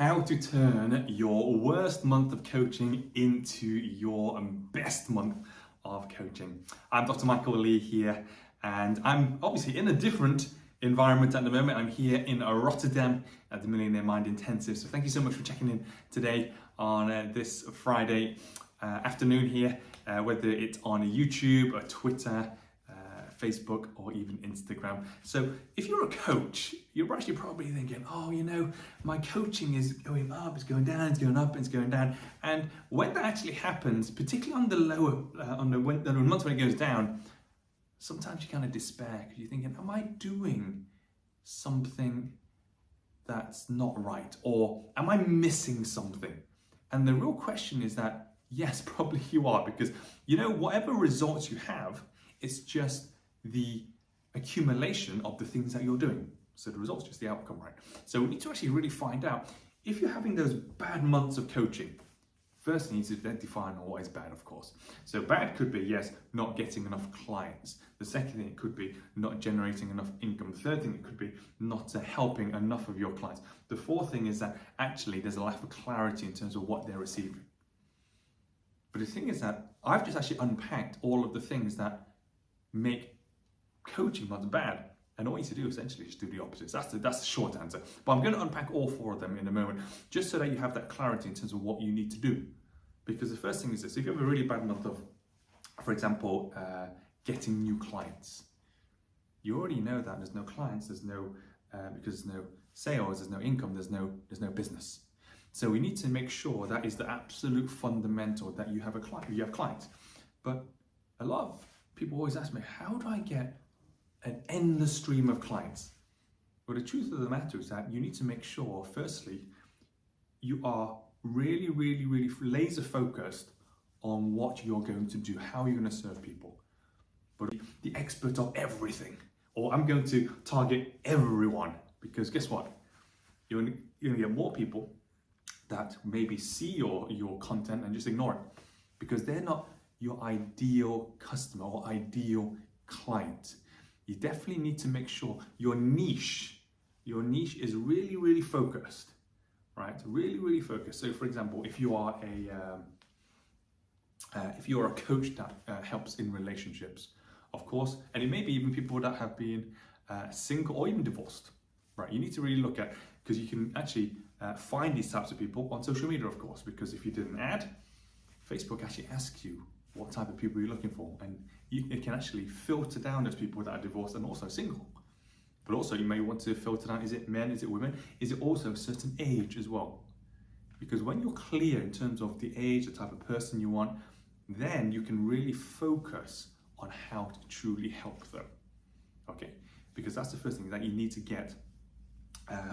How to turn your worst month of coaching into your best month of coaching. I'm Dr. Michael Lee here, and I'm obviously in a different environment at the moment. I'm here in Rotterdam at the Millionaire Mind Intensive. So thank you so much for checking in today on this Friday afternoon here, whether it's on YouTube or Twitter, Facebook, or even Instagram. So if you're a coach, you're actually probably thinking, oh, my coaching is going up, it's going down, it's going up, it's going down. And when that actually happens, particularly on the lower, on the months when it goes down, sometimes you kind of despair because you're thinking, am I doing something that's not right? Or am I missing something? And the real question is that, yes, probably you are, because whatever results you have, it's just the accumulation of the things that you're doing. So the result's just the outcome, right? So we need to actually really find out if you're having those bad months of coaching. First, you need to define what is bad, of course. So bad could be, yes, not getting enough clients. The second thing, it could be not generating enough income. The third thing, it could be not helping enough of your clients. The fourth thing is that actually there's a lack of clarity in terms of what they're receiving. But the thing is that I've just actually unpacked all of the things that make coaching not bad, and all you need to do essentially is do the opposite. That's the short answer. But I'm going to unpack all four of them in a moment, just so that you have that clarity in terms of what you need to do. Because the first thing is this: if you have a really bad month of, for example, getting new clients, you already know that there's no clients, because there's no sales, there's no income, there's no business. So we need to make sure that is the absolute fundamental, that you have a client, you have clients. But a lot of people always ask me, how do I get an endless stream of clients? Well, the truth of the matter is that you need to make sure, firstly, you are really, really, really laser focused on what you're going to do, how you're going to serve people. But the expert of everything, or I'm going to target everyone, because guess what? You're going to get more people that maybe see your content and just ignore it, because they're not your ideal customer or ideal client. You definitely need to make sure your niche is really, really focused, right? Really, really focused. So for example, if you are a coach that helps in relationships, of course, and it may be even people that have been single or even divorced, right? You need to really look at, because you can actually find these types of people on social media, of course, because if you did an ad, Facebook actually asks you what type of people you're looking for, and it can actually filter down those people that are divorced and also single. But also you may want to filter down, is it men, is it women, is it also a certain age as well? Because when you're clear in terms of the age, the type of person you want, then you can really focus on how to truly help them, okay? Because that's the first thing, that you need to get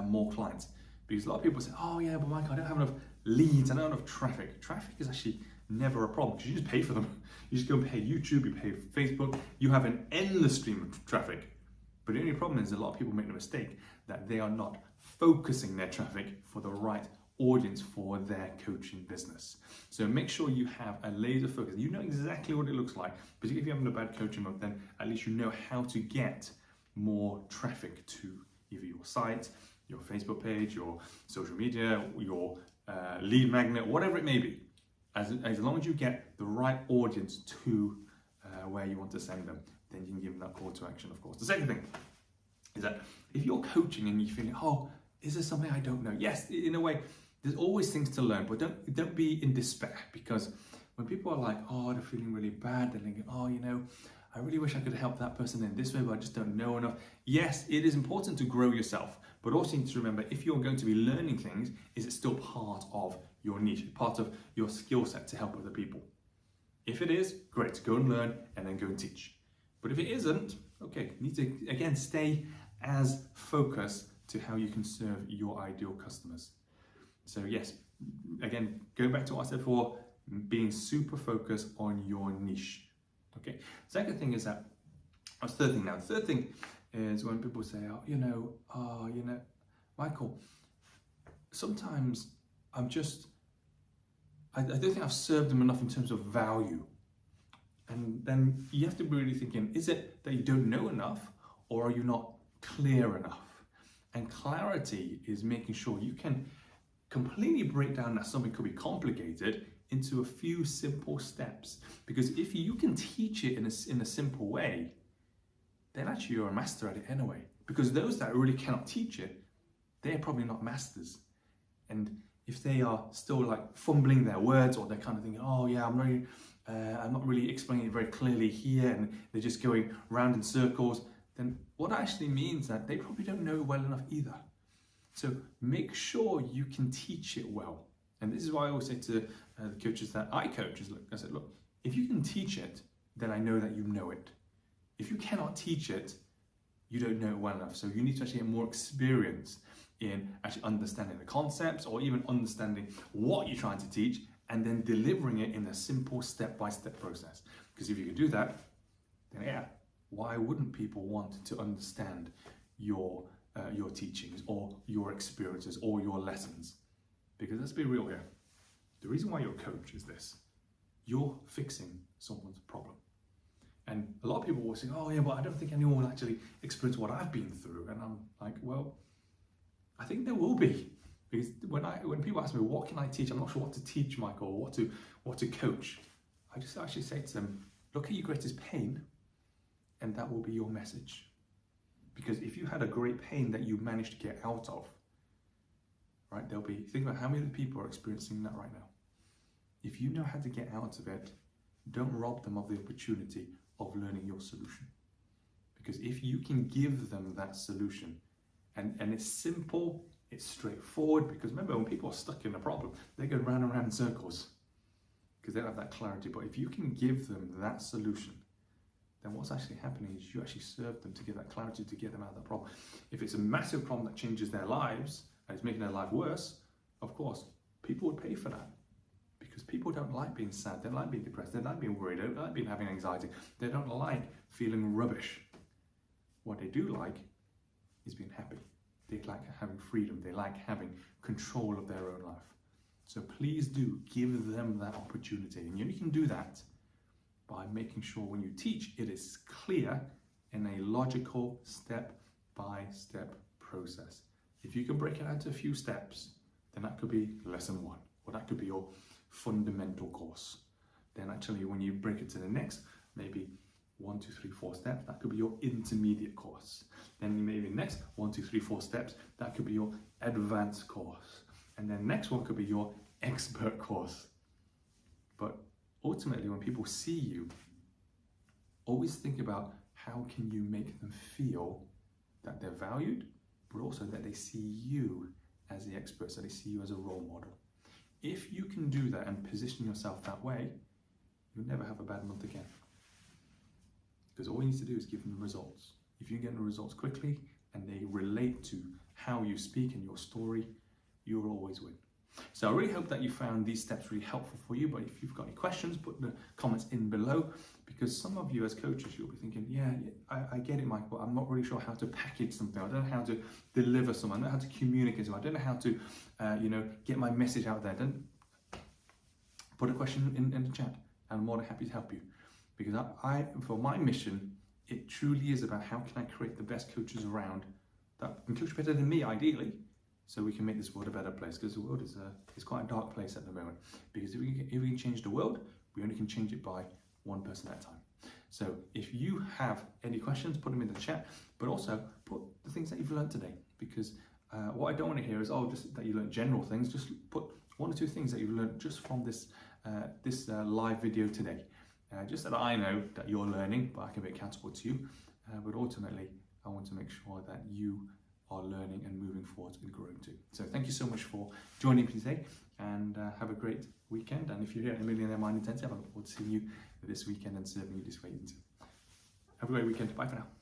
more clients. Because a lot of people say, oh yeah, but Mike, I don't have enough leads, I don't have enough traffic. Traffic is actually never a problem, because you just pay for them. You just go and pay YouTube, you pay Facebook, you have an endless stream of traffic. But the only problem is a lot of people make the mistake that they are not focusing their traffic for the right audience for their coaching business. So make sure you have a laser focus. You know exactly what it looks like, particularly if you're having a bad coaching month, then at least you know how to get more traffic to either your site, your Facebook page, your social media, your lead magnet, whatever it may be. As long as you get the right audience to where you want to send them, then you can give them that call to action, of course. The second thing is that if you're coaching and you're feeling, oh, is there something I don't know? Yes, in a way, there's always things to learn, but don't be in despair, because when people are like, oh, they're feeling really bad, they're thinking, oh, I really wish I could help that person in this way, but I just don't know enough. Yes, it is important to grow yourself, but also you need to remember, if you're going to be learning things, is it still part of your niche, part of your skill set to help other people? If it is, great, go and learn and then go and teach. But if it isn't, okay, you need to, again, stay as focused to how you can serve your ideal customers. So yes, again, going back to what I said before, being super focused on your niche. Okay, second thing is that, that's the third thing now. The third thing is when people say, Michael, sometimes I don't think I've served them enough in terms of value. And then you have to be really thinking, is it that you don't know enough, or are you not clear enough? And clarity is making sure you can completely break down that something could be complicated into a few simple steps. Because if you can teach it in a simple way, then actually you're a master at it anyway. Because those that really cannot teach it, they're probably not masters. And if they are still like fumbling their words, or they're kind of thinking, oh yeah, I'm not really explaining it very clearly here, and they're just going round in circles, then what actually means that they probably don't know well enough either. So make sure you can teach it well. And this is why I always say to the coaches that I coach, is, look, I said, look, if you can teach it, then I know that you know it. If you cannot teach it, you don't know it well enough. So you need to actually get more experience in actually understanding the concepts, or even understanding what you're trying to teach, and then delivering it in a simple step-by-step process. Because if you can do that, then yeah, why wouldn't people want to understand your teachings, or your experiences, or your lessons? Because let's be real here. The reason why you're a coach is this: you're fixing someone's problem. And a lot of people will say, oh yeah, but I don't think anyone will actually experience what I've been through. And I'm like, well, I think there will be. Because when people ask me, what can I teach? I'm not sure what to teach, Michael, or what to coach. I just actually say to them, look at your greatest pain, and that will be your message. Because if you had a great pain that you managed to get out of, right, think about how many people are experiencing that right now. If you know how to get out of it, don't rob them of the opportunity of learning your solution. Because if you can give them that solution, and it's simple, it's straightforward, because remember, when people are stuck in a problem, they go round and round in circles because they don't have that clarity. But if you can give them that solution, then what's actually happening is you actually serve them to get that clarity, to get them out of that problem. If it's a massive problem that changes their lives and it's making their life worse, of course, people would pay for that. Because people don't like being sad, they don't like being depressed, they don't like being worried, they don't like being having anxiety, they don't like feeling rubbish. What they do like is being happy. They like having freedom, they like having control of their own life. So please do give them that opportunity. And you can do that by making sure when you teach, it is clear in a logical step-by-step process. If you can break it out into a few steps, then that could be lesson 1, or that could be your fundamental course. Then actually when you break it to the next, maybe 1, 2, 3, 4 steps, that could be your intermediate course. Then maybe next 1, 2, 3, 4 steps, that could be your advanced course. And then next one could be your expert course. But ultimately, when people see you, always think about how can you make them feel that they're valued, but also that they see you as the expert, so they see you as a role model. If you can do that and position yourself that way, you'll never have a bad month again. Because all you need to do is give them the results. If you get the results quickly and they relate to how you speak and your story, you'll always win. So I really hope that you found these steps really helpful for you. But if you've got any questions, put the comments in below, because some of you as coaches, you'll be thinking, yeah, I get it, Mike, but I'm not really sure how to package something. I don't know how to deliver something. I don't know how to communicate something. I don't know how to, get my message out there. Then put a question in the chat. I'm more than happy to help you. Because for my mission, it truly is about how can I create the best coaches around that can coach better than me, ideally, so we can make this world a better place. Because the world is quite a dark place at the moment. Because if we can change the world, we only can change it by one person at a time. So if you have any questions, put them in the chat, but also put the things that you've learned today. Because what I don't want to hear is, just that you learned general things. Just put 1 or 2 things that you've learned just from this live video today. Just so that I know that you're learning, but I can be accountable to you. But ultimately, I want to make sure that you are learning and moving forward and growing too. So thank you so much for joining me today, and have a great weekend. And if you're here at the Millionaire Mind Intensive, I look forward to seeing you this weekend and serving you this way too. Have a great weekend. Bye for now.